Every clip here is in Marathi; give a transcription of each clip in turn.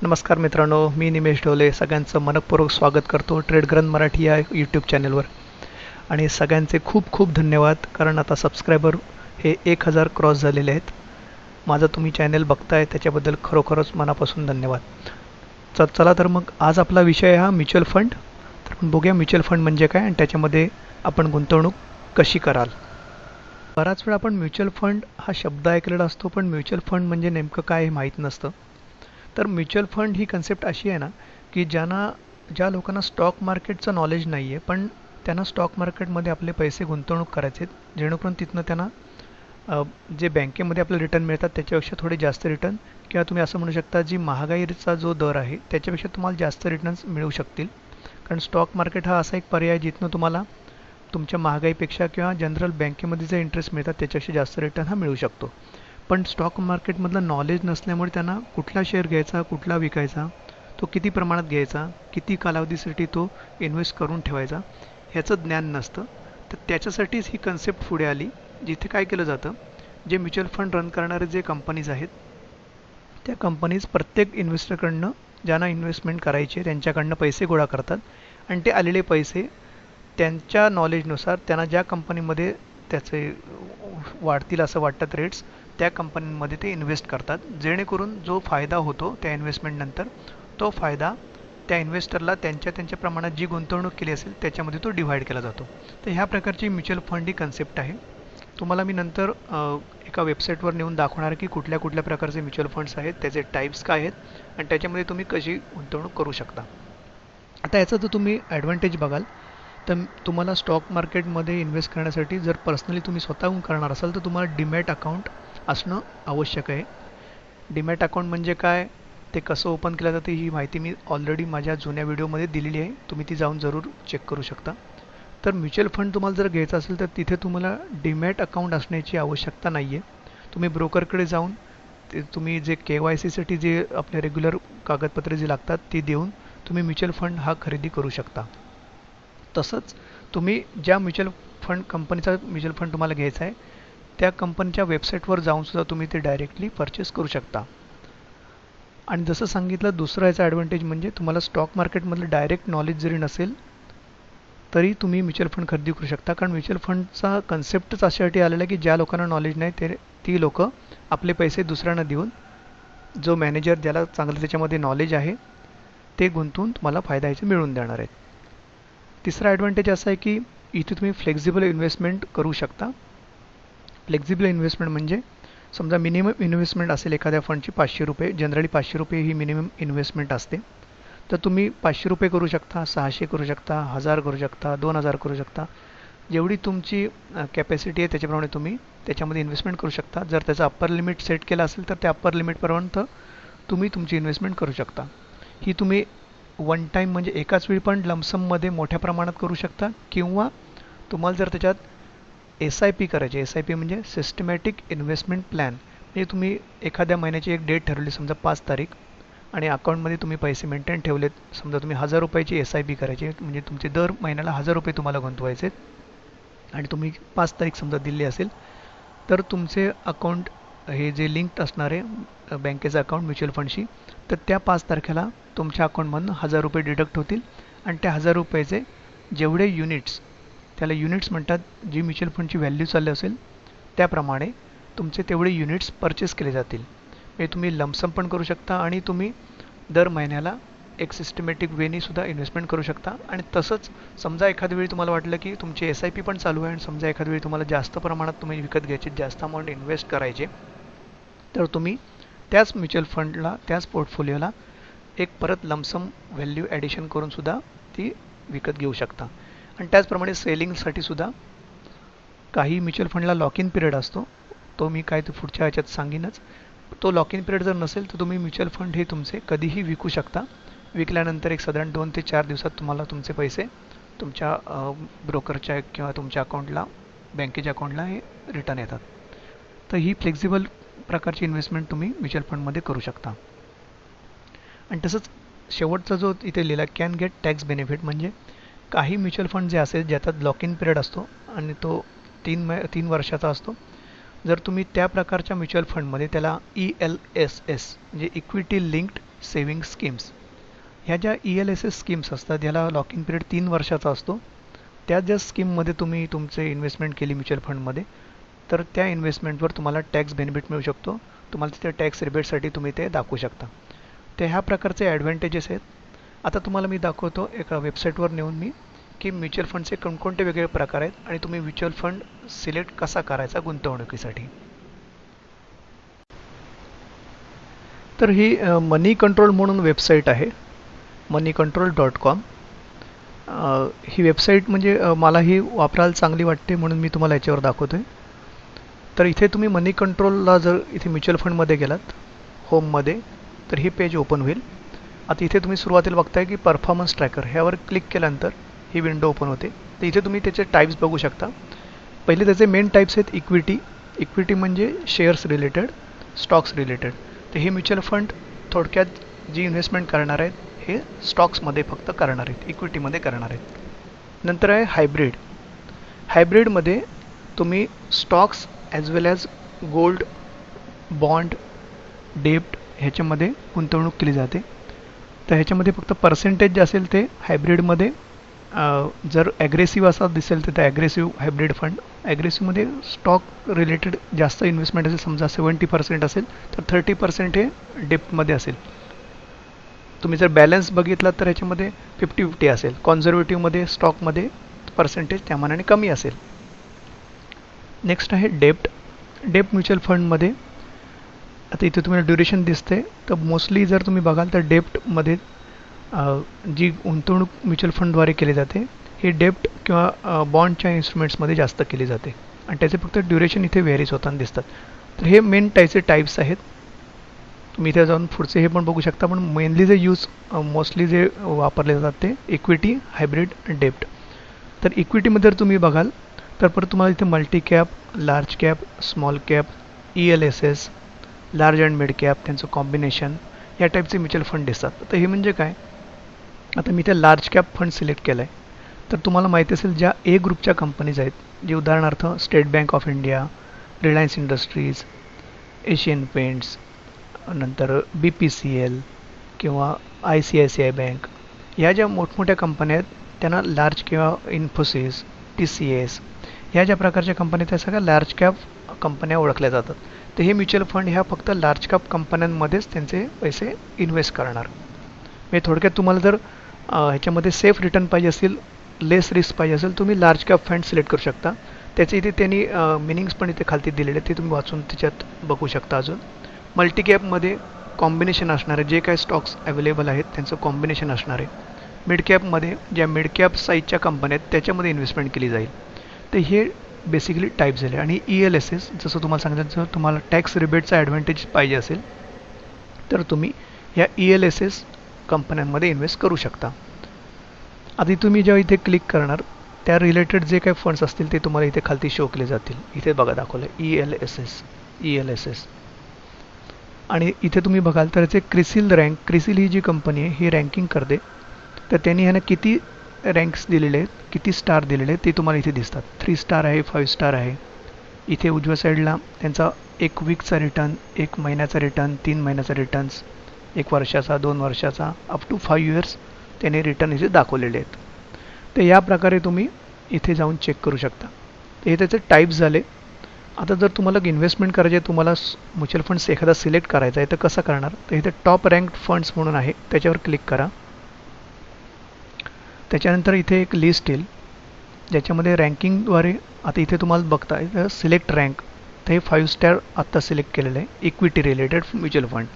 नमस्कार मित्रांनो, मी निमेश ढोले सगळ्यांचं मनपूर्वक स्वागत करतो ट्रेड ग्रंथ मराठी या यूट्यूब चॅनलवर. आणि सगळ्यांचे खूप खूप धन्यवाद, कारण आता सबस्क्रायबर हे 1000 क्रॉस झालेले आहेत. माझं तुम्ही चॅनल बघताय त्याच्याबद्दल खरोखरच मनापासून धन्यवाद. चला तर मग आज आपला विषय हा म्युच्युअल फंड. तर आपण बघूया म्युच्युअल फंड म्हणजे काय आणि त्याच्यामध्ये आपण गुंतवणूक कशी कराल. बराच वेळा आपण म्युच्युअल फंड हा शब्द ऐकलेला असतो, पण म्युच्युअल फंड म्हणजे नेमकं काय हे माहीत नसतं. तर म्युच्युअल फंड ही कन्सेप्ट अशी आहे ना, की ज्या लोकांना स्टॉक मार्केटचं नॉलेज नाही आहे, पण त्यांना स्टॉक मार्केटमध्ये आपले पैसे गुंतवणूक करायचे आहेत, जेणेकरून तिथनं त्यांना जे बँकेमध्ये आपले रिटर्न मिळतात त्याच्यापेक्षा थोडे जास्त रिटर्न, किंवा तुम्ही असं म्हणू शकता जी महागाईचा जो दर आहे त्याच्यापेक्षा तुम्हाला जास्त रिटर्न्स मिळू शकतील. कारण स्टॉक मार्केट हा असा एक पर्याय आहे जिथनं तुम्हाला तुमच्या महागाईपेक्षा किंवा जनरल बँकेमध्ये जे इंटरेस्ट मिळतात त्याच्यापेक्षा जास्त रिटर्न हा मिळू शकतो. पण स्टॉक मार्केटमधलं नॉलेज नसल्यामुळे त्यांना कुठला शेअर घ्यायचा, कुठला विकायचा, तो किती प्रमाणात घ्यायचा, किती कालावधीसाठी तो इन्व्हेस्ट करून ठेवायचा, ह्याचं ज्ञान नसतं. तर त्याच्यासाठीच ही कन्सेप्ट पुढे आली, जिथे काय केलं जातं, जे म्युच्युअल फंड रन करणारे जे कंपनीज आहेत त्या कंपनीज प्रत्येक इन्व्हेस्टरकडनं ज्यांना इन्व्हेस्टमेंट करायची त्यांच्याकडनं पैसे गोळा करतात, आणि ते आलेले पैसे त्यांच्या नॉलेजनुसार त्यांना ज्या कंपनीमध्ये त्याचे वाढतील असं वाटतात रेट्स, त्या कंपनीमध्ये ते इन्व्हेस्ट करतात, जेणेकरून जो फायदा होतो त्या इन्व्हेस्टमेंटनंतर तो फायदा त्या इन्व्हेस्टरला त्यांच्या त्यांच्या प्रमाणात जी गुंतवणूक केली असेल त्याच्यामध्ये तो डिव्हाइड केला जातो. तर ह्या प्रकारची म्युच्युअल फंड ही कन्सेप्ट आहे. तुम्हाला मी नंतर एका वेबसाईटवर नेऊन दाखवणार की कुठल्या कुठल्या प्रकारचे म्युच्युअल फंड्स आहेत, त्याचे टाईप्स काय आहेत आणि त्याच्यामध्ये तुम्ही कशी गुंतवणूक करू शकता. आता याचा जर तुम्ही ॲडव्हान्टेज बघाल तर तुम्हाला स्टॉक मार्केटमध्ये इन्व्हेस्ट करण्यासाठी जर पर्सनली तुम्ही स्वतःहून करणार असाल तर तुम्हाला डीमॅट अकाउंट असणं आवश्यक आहे. डीमॅट अकाउंट म्हणजे काय, ते कसं ओपन केलं जातं ही माहिती मी ऑलरेडी माझ्या जुन्या व्हिडिओमध्ये दिलेली आहे, तुम्ही ती जाऊन जरूर चेक करू शकता. तर म्युच्युअल फंड तुम्हाला जर घ्यायचा असेल तर तिथे तुम्हाला डीमॅट अकाउंट असण्याची आवश्यकता नाही आहे. तुम्ही ब्रोकरकडे जाऊन ते तुम्ही जे KYC साठी जे आपले रेग्युलर कागदपत्रे जे लागतात ती देऊन तुम्ही म्युच्युअल फंड हा खरेदी करू शकता. तसंच तुम्ही ज्या म्युच्युअल फंड कंपनीचा म्युच्युअल फंड तुम्हाला घ्यायचा आहे त्या कंपनीच्या वेबसाईटवर जाऊन सुद्धा तुम्ही ते डायरेक्टली परचेस करू शकता. आणि जसं सांगितलं, दुसरा याचा ॲडव्हान्टेज म्हणजे तुम्हाला स्टॉक मार्केटमधलं डायरेक्ट नॉलेज जरी नसेल तरी तुम्ही म्युच्युअल फंड खरेदी करू शकता. कारण म्युच्युअल फंडचा कन्सेप्टच अशासाठी आलेला आहे की ज्या लोकांना नॉलेज नाही ती लोक आपले पैसे दुसऱ्यांना देऊन, जो मॅनेजर ज्याला चांगलं त्याच्यामध्ये नॉलेज आहे ते गुंतवून तुम्हाला फायदा याचे मिळवून देणार आहेत. तिसरा ॲडव्हान्टेज असा आहे की इथे तुम्ही फ्लेक्झिबल इन्व्हेस्टमेंट करू शकता. फ्लेक्झिबल इन्व्हेस्टमेंट म्हणजे समजा मिनिमम इन्व्हेस्टमेंट असेल एखाद्या फंडची ₹500, जनरली ₹500 ही मिनिमम इन्व्हेस्टमेंट असते. तर तुम्ही ₹500 करू शकता, 600 करू शकता, 1000 करू शकता, 2000 करू शकता. जेवढी तुमची कॅपॅसिटी आहे त्याच्याप्रमाणे तुम्ही त्याच्यामध्ये इन्व्हेस्टमेंट करू शकता. जर त्याचा अप्पर लिमिट सेट केला असेल तर त्या अप्पर लिमिटपर्यंत तुम्ही तुमची इन्व्हेस्टमेंट करू शकता. ही तुम्ही वन टाईम म्हणजे एकाच वेळी पण लमसममध्ये मोठ्या प्रमाणात करू शकता, किंवा तुम्हाला जर त्याच्यात SIP करायची, SIP म्हणजे सिस्टमॅटिक इन्व्हेस्टमेंट प्लॅन, म्हणजे तुम्ही एखाद्या महिन्याची एक डेट ठरवली समजा 5 तारीख, आणि अकाउंटमध्ये तुम्ही पैसे मेंटेन ठेवलेत, समजा तुम्ही ₹1000ची SIP करायची, म्हणजे तुमचे दर महिन्याला ₹1000 तुम्हाला गुंतवायचे आणि तुम्ही 5 तारीख समजा दिली असेल तर तुमचे अकाउंट हे जे लिंक्ड असणार आहे बँकेचं अकाउंट म्युच्युअल फंडशी, तर त्या 5 तारखेला तुमच्या अकाउंटमधून ₹1000 डिडक्ट होतील आणि त्या ₹1000चे जेवढे युनिट्स, त्याला युनिट्स म्हणतात, जी म्युच्युअल फंडची व्हॅल्यू चालली असेल त्याप्रमाणे तुमचे तेवढे युनिट्स परचेस केले जातील. म्हणजे तुम्ही लमसम पण करू शकता आणि तुम्ही दर महिन्याला एक सिस्टमॅटिक वेनी सुद्धा इन्व्हेस्टमेंट करू शकता. आणि तसंच समजा एखाद्या वेळी तुम्हाला वाटलं की तुमची SIP पण चालू आहे आणि समजा एखाद्या वेळी तुम्हाला जास्त प्रमाणात तुम्ही विकत घ्यायचे, जास्त अमाऊंट इन्व्हेस्ट करायचे, तर तुम्ही त्याच म्युच्युअल फंडला, त्याच पोर्टफोलिओला एक परत लमसम व्हॅल्यू ॲडिशन करून सुद्धा ती विकत घेऊ शकता. आणि त्याचप्रमाणे सेलिंगसाठी सुद्धा काही म्युच्युअल फंडला लॉक इन पिरियड असतो, तो मी काय ते पुढच्या ह्याच्यात सांगेनच. तो लॉक इन पिरियड जर नसेल तर तुम्ही म्युच्युअल फंड हे तुमचे कधीही विकू शकता. विकल्यानंतर एक साधारण 2 ते 4 दिवसात तुम्हाला तुमचे पैसे तुमच्या ब्रोकरच्या किंवा तुमच्या अकाउंटला, बँकेच्या अकाउंटला हे रिटर्न येतात. तर ही फ्लेक्झिबल प्रकारची इन्व्हेस्टमेंट तुम्ही म्युच्युअल फंडमध्ये करू शकता. आणि तसंच शेवटचा जो इथे लिहिला कॅन गेट टॅक्स बेनिफिट, म्हणजे काही म्युच्युअल फंड जे असेल ज्याच्यात लॉक इन पिरियड असतो आणि तो 3 वर्षाचा असतो, जर तुम्ही त्या प्रकारच्या म्युच्युअल फंडमध्ये त्याला ELSS म्हणजे इक्विटी लिंक्ड सेविंग स्कीम्स. ह्या ज्या ELSS स्कीम्स असतात ह्याला लॉकिंग पिरियड 3 वर्षाचा असतो. त्या ज्या स्कीममध्ये तुम्ही तुमचे इन्व्हेस्टमेंट केली म्युच्युअल फंडमध्ये, तर त्या इन्व्हेस्टमेंटवर तुम्हाला टॅक्स बेनिफिट मिळू शकतो. तुम्हाला तिथे टॅक्स रिबेटसाठी तुम्ही ते दाखवू शकता. ते ह्या प्रकारचे ॲडव्हान्टेजेस आहेत. आता तुम्हाला मी दाखवतो एका वेबसाईटवर नेऊन मी की म्युच्युअल फंडचे कोणकोणते वेगळे प्रकार आहेत आणि तुम्ही म्युच्युअल फंड सिलेक्ट कसा करायचा गुंतवणुकीसाठी. तर ही मनी कंट्रोल म्हणून वेबसाईट आहे, moneycontrol.com. ही वेबसाईट म्हणजे मला ही वापरायला चांगली वाटते म्हणून मी तुम्हाला याच्यावर दाखवतोय. तर इथे तुम्ही मनी कंट्रोलला जर इथे म्युच्युअल फंडमध्ये गेलात होममध्ये, तर ही पेज ओपन होईल. आता इथे तुम्ही सुरुवातीला बघताय की परफॉर्मन्स ट्रॅकर, ह्यावर क्लिक केल्यानंतर ही विंडो ओपन होते. तर इथे तुम्ही त्याचे टाईप्स बघू शकता. पहिले त्याचे मेन टाईप्स आहेत इक्विटी. इक्विटी म्हणजे शेअर्स रिलेटेड, स्टॉक्स रिलेटेड. तर हे म्युच्युअल फंड थोडक्यात जी इन्व्हेस्टमेंट करणार आहेत हे स्टॉक्समध्ये फक्त करणार आहेत, इक्विटीमध्ये करणार आहेत. नंतर आहे हायब्रिड. हायब्रिडमध्ये तुम्ही स्टॉक्स ॲज वेल ॲज गोल्ड, बॉन्ड, डेब्ट ह्याच्यामध्ये गुंतवणूक केली जाते. तर ह्याच्यामध्ये फक्त पर्सेंटेज जे असेल ते हायब्रिडमध्ये जर ॲग्रेसिव्ह असा दिसेल तर ॲग्रेसिव्ह हायब्रिड फंड. ॲग्रेसिव्हमध्ये स्टॉक रिलेटेड जास्त इन्व्हेस्टमेंट असेल, समजा 70% असेल तर 30% हे डेप्टमध्ये असेल. तुम्ही जर बॅलन्स बघितला तर ह्याच्यामध्ये 50-50 असेल. कॉन्झर्वेटिव्हमध्ये स्टॉकमध्ये पर्सेंटेज त्या मानाने कमी असेल. नेक्स्ट आहे डेप्ट. डेप्ट म्युच्युअल फंडमध्ये आता इथे तुम्हाला ड्युरेशन दिसते, तर मोस्टली जर तुम्ही बघाल तर डेप्टमध्ये जी गुंतवणूक म्युच्युअल फंडद्वारे केली जाते ही डेप्ट किंवा बॉन्डच्या इन्स्ट्रुमेंट्समध्ये जास्त केली जाते आणि त्याचे फक्त ड्युरेशन इथे व्हेरीज होताना दिसतात. तर हे मेन टाईपचे टाईप्स आहेत. तुम्ही इथे जाऊन पुढचे हे पण बघू शकता, पण मेनली जे मोस्टली जे वापरले जातात ते इक्विटी, हायब्रिड, डेप्ट. तर इक्विटीमध्ये जर तुम्ही बघाल तर परत तुम्हाला इथे multi cap, large cap, small cap, ELSS, large and mid cap, त्यांचं कॉम्बिनेशन या टाईपचे म्युच्युअल फंड दिसतात. तर हे म्हणजे काय, आता मी इथे लार्ज कॅप फंड सिलेक्ट केलं आहे. तर तुम्हाला माहिती असेल ज्या A ग्रुपच्या कंपनीज आहेत, जे उदाहरणार्थ state bank of India, Reliance industries, Asian paints, नंतर BPCL किंवा ICICI बँक, ह्या ज्या मोठमोठ्या कंपन्या आहेत त्यांना लार्ज किंवा इन्फोसिस, TCS ह्या ज्या प्रकारच्या कंपन्या त्या सगळ्या लार्ज कॅप कंपन्या ओळखल्या जातात. तर हे म्युच्युअल फंड ह्या फक्त लार्ज कॅप कंपन्यांमध्येच त्यांचे पैसे इन्व्हेस्ट करणार. म्हणजे थोडक्यात तुम्हाला जर ह्याच्यामध्ये सेफ रिटर्न पाहिजे असेल, लेस रिस्क पाहिजे असेल, तुम्ही लार्ज कॅप फंड सिलेक्ट करू शकता. त्याचे इथे त्यांनी मिनिंग्स पण इथे खालती दिलेले आहेत, ते तुम्ही वाचून त्याच्यात बघू शकता. अजून मल्टी कॅपमध्ये कॉम्बिनेशन असणार आहे, जे काही स्टॉक्स अवेलेबल आहेत त्यांचं कॉम्बिनेशन असणार आहे. मिड कॅपमध्ये ज्या मिड कॅप साईजच्या कंपन्या आहेत त्याच्यामध्ये इन्व्हेस्टमेंट केली जाईल. तर हे बेसिकली टाईप झाले. आणि ELSS जसं तुम्हाला सांगितलं, जर तुम्हाला टॅक्स रिबेटचा ॲडव्हान्टेज पाहिजे असेल तर तुम्ही या ELSS कंपन्यांमध्ये इन्व्हेस्ट करू शकता. आधी तुम्ही जेव्हा इथे क्लिक करणार त्या रिलेटेड जे काही फंड्स असतील ते तुम्हाला इथे खालती शो केले जातील. इथे बघा दाखवलं ELSS. आणि इथे तुम्ही बघाल तर याचे क्रिसिल ही जी कंपनी आहे ही रँकिंग करते. तर त्यांनी ह्यानं किती रँक्स दिलेले आहेत, किती स्टार दिलेले आहेत ते तुम्हाला इथे दिसतात. 3 स्टार आहे, 5 स्टार आहे. इथे उजव्या साईडला त्यांचा 1 वीकचा रिटर्न, 1 महिन्याचा रिटर्न, 3 महिन्याचा रिटर्न्स, 1 वर्षाचा, 2 वर्षाचा, अप टू 5 इयर्स त्याने रिटर्न इथे दाखवलेले आहेत. तर या प्रकारे तुम्ही इथे जाऊन चेक करू शकता. तर हे त्याचे टाईप्स झाले. आता जर तुम्हाला इन्व्हेस्टमेंट करायचे आहे, तुम्हाला म्युच्युअल फंड्स एखादा सिलेक्ट करायचा आहे तर कसं करणार, तर इथे टॉप रँक्ड फंड्स म्हणून आहे त्याच्यावर क्लिक करा. त्याच्यानंतर इथे एक लिस्ट येईल ज्याच्यामध्ये रँकिंगद्वारे आता इथे तुम्हाला बघता इथं सिलेक्ट रँक. तर हे 5 स्टार आत्ता सिलेक्ट केलेलं आहे, इक्विटी रिलेटेड म्युच्युअल फंड.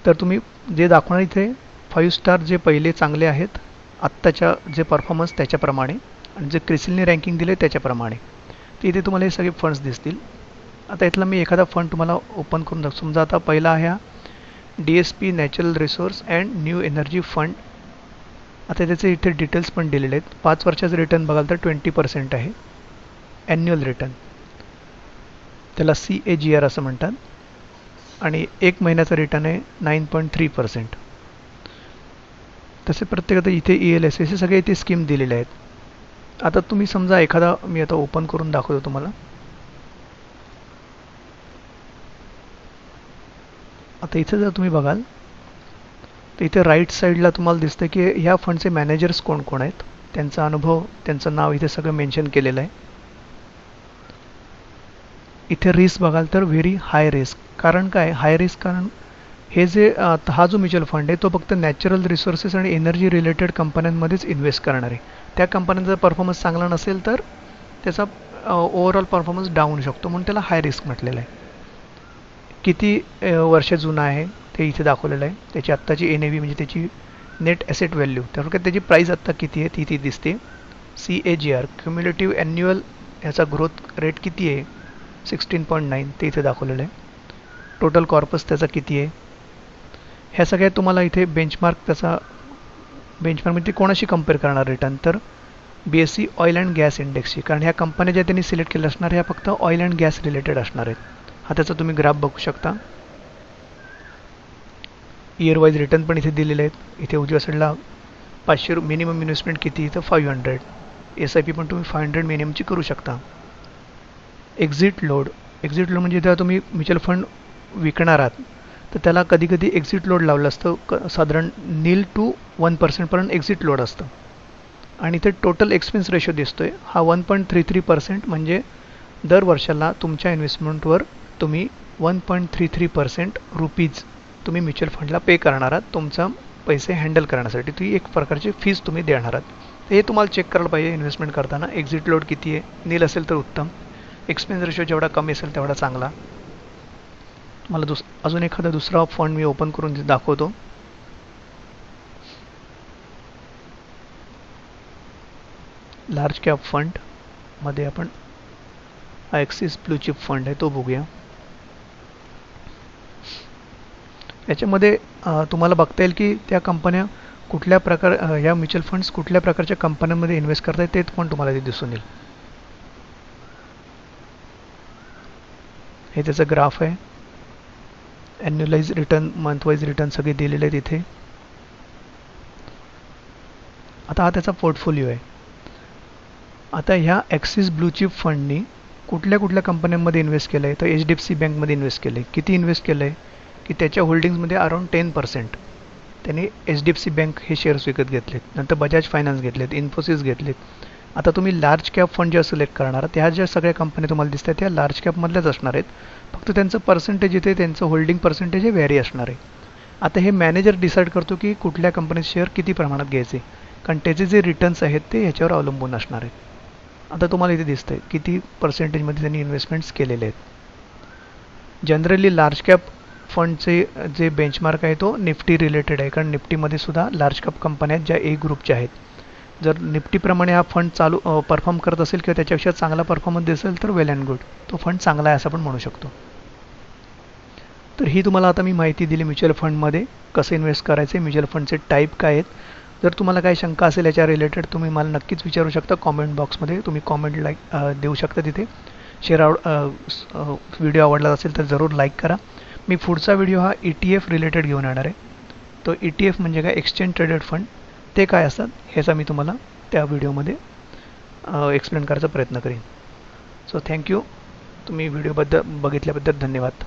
तर तुम्ही जे दाखवणार इथे 5 स्टार जे पहिले चांगले आहेत आत्ताच्या जे परफॉर्मन्स त्याच्याप्रमाणे, आणि जे क्रिसिलने रँकिंग दिले त्याच्याप्रमाणे. तर इथे तुम्हाला हे सगळे फंड्स दिसतील. आता इथला मी एखादा फंड तुम्हाला ओपन करून दाखवतो. समजा आता पहिला आहे DSP natural resource and new energy fund. आता त्याचे इथे डिटेल्स पण दिलेले आहेत. 5 वर्षाचं रिटर्न बघाल तर 20% आहे ॲन्युअल रिटर्न, त्याला CAGR असं म्हणतात. आणि 1 महिन्याचा रिटर्न आहे 9.3%. तसे प्रत्येक इथे ELSS हे सगळे इथे स्कीम दिलेले आहेत. आता तुम्ही समजा एखादा मी आता ओपन करून दाखवतो तुम्हाला. आता इथे जर तुम्ही बघाल तर इथे राईट साईडला तुम्हाला दिसतं की ह्या फंडचे मॅनेजर्स कोण कोण आहेत, त्यांचा अनुभव, त्यांचं नाव इथे सगळं मेन्शन केलेलं आहे. इथे रिस्क बघाल तर व्हेरी हाय रिस्क. कारण काय हाय रिस्क? कारण हे जे हा जो म्युच्युअल फंड आहे तो फक्त नॅचरल रिसोर्सेस आणि एनर्जी रिलेटेड कंपन्यांमध्येच इन्व्हेस्ट करणार आहे. त्या कंपन्यांचा परफॉर्मन्स चांगला नसेल तर त्याचा ओव्हरऑल परफॉर्मन्स डाऊन होऊ शकतो, म्हणून त्याला हाय रिस्क म्हटलेलं आहे. किती वर्ष जुना आहे ते इथे दाखवलेलं आहे. त्याची आत्ताची NAV म्हणजे त्याची नेट ॲसेट व्हॅल्यू, त्यामुळे त्याची प्राईस आत्ता किती आहे ती दिसते. CAGR क्युम्युलेटिव्ह ॲन्युअल ह्याचा ग्रोथ रेट किती आहे, 16.9 ते इथे दाखवलेलं आहे. टोटल कॉर्पस त्याचा किती आहे, ह्या सगळ्या तुम्हाला इथे बेंचमार्क त्याचा बेंचमार्क म्हणजे कोणाशी कम्पेअर करणार रिटर्न, तर BSE ऑइल अँड गॅस इंडेक्सची. कारण ह्या कंपन्या ज्या त्यांनी सिलेक्ट केल्या असणार ह्या फक्त ऑइल अँड गॅस रिलेटेड असणार आहेत. हा त्याचा तुम्ही ग्राफ बघू शकता. इयर वाईज रिटर्न पण इथे दिलेले आहेत. इथे उजव्या साईडला 500 मिनिमम इन्व्हेस्टमेंट किती, तर 500. SIP पण तुम्ही 500 मिनिममची करू शकता. एक्झिट लोड म्हणजे जेव्हा तुम्ही म्युच्युअल फंड विकणार आहात तर त्याला कधी कधी एक्झिट लोड लावलं असतं. साधारण 0 to 1% पर्यंत एक्झिट लोड असतं. आणि इथे टोटल एक्सपेन्स रेशो दिसतोय हा 1.33%, म्हणजे दर वर्षाला तुमच्या इन्व्हेस्टमेंटवर तुम्ही 1.33% रुपीज तुम्ही म्युच्युअल फंडला पे करणार आहात. तुमचा पैसे हँडल करण्यासाठी ती एक प्रकारची फीस तुम्ही देणार आहात. हे तुम्हाला चेक करायला पाहिजे इन्व्हेस्टमेंट करताना. एक्झिट लोड किती आहे, नील असेल तर उत्तम. एक्सपेन्स रेशो जेवढा कमी असेल तेवढा चांगला. मला अजून एखादा दुसरा फंड मी ओपन करून दाखवतो. लार्ज कॅप फंड मध्ये आपण ॲक्सिस ब्लू चिप फंड आहे तो बघूया. याच्यामध्ये तुम्हाला बघता येईल की त्या कंपन्या कुठल्या प्रकार या म्युच्युअल फंड्स कुठल्या प्रकारच्या कंपन्यांमध्ये इन्व्हेस्ट करतायत ते पण तुम्हाला ते दिसून येईल. हे त्याचं ग्राफ आहे. ॲन्युअलाइज रिटर्न, मंथ वाईज रिटर्न सगळे दिलेले आहेत इथे. आता हा त्याचा पोर्टफोलिओ आहे. आता ह्या ॲक्सिस ब्लू चिप फंडनी कुठल्या कुठल्या कंपन्यांमध्ये इन्व्हेस्ट केलं आहे, तर HDFC बँकमध्ये इन्व्हेस्ट केलं आहे. किती इन्व्हेस्ट केलं आहे की त्याच्या होल्डिंग्समध्ये अराउंड 10% त्यांनी HDFC बँक हे शेअर्स विकत घेतलेत. नंतर बजाज फायनान्स घेतलेत, इन्फोसिस घेतलेत. आता तुम्ही लार्ज कॅप फंड जेव्हा सिलेक्ट करणार त्या ज्या सगळ्या कंपन्या तुम्हाला दिसतात त्या लार्ज कॅपमधल्याच असणार आहेत. फक्त त्यांचं पर्सेंटेज इथे त्यांचं होल्डिंग पर्सेंटेज हे व्हॅरी असणार आहे. आता हे मॅनेजर डिसाईड करतो की कुठल्या कंपनीचे शेअर किती प्रमाणात घ्यायचे, कारण त्याचे जे रिटर्न्स आहेत ते ह्याच्यावर अवलंबून असणार आहेत. आता तुम्हाला इथे दिसतंय किती पर्सेंटेजमध्ये त्यांनी इन्व्हेस्टमेंट्स केलेले आहेत. जनरली लार्ज कॅप फंडचे जे बेंचमार्क आहे तो निफ्टी रिलेटेड आहे, कारण निफ्टीमध्ये सुद्धा लार्ज कॅप कंपन्या आहेत ज्या A ग्रुपच्या आहेत. जर निफ्टीप्रमाणे हा फंड परफॉर्म करत असेल किंवा त्याच्यापेक्षा चांगला परफॉर्मन्स दिसेल तर वेल अँड गुड, तो फंड चांगला आहे असं पण म्हणू शकतो. तर ही तुम्हाला आता मी माहिती दिली म्युच्युअल फंडमध्ये कसं इन्व्हेस्ट करायचे, म्युच्युअल फंडचे टाईप काय आहेत. जर तुम्हाला काही शंका असेल याच्या रिलेटेड तुम्ही मला नक्कीच विचारू शकता कॉमेंट बॉक्समध्ये. तुम्ही कॉमेंट देऊ शकता तिथे. व्हिडिओ आवडला असेल तर जरूर लाईक करा. मी पुढचा व्हिडिओ हा ETF रिलेटेड घेऊन येणार आहे. तो ETF म्हणजे काय, एक्सचेंज ट्रेडेड फंड, ते काय असतात ह्याचा मी तुम्हाला त्या व्हिडिओमध्ये एक्सप्लेन करायचा प्रयत्न करीन. So thank you. तुम्ही व्हिडिओ बघितल्याबद्दल धन्यवाद.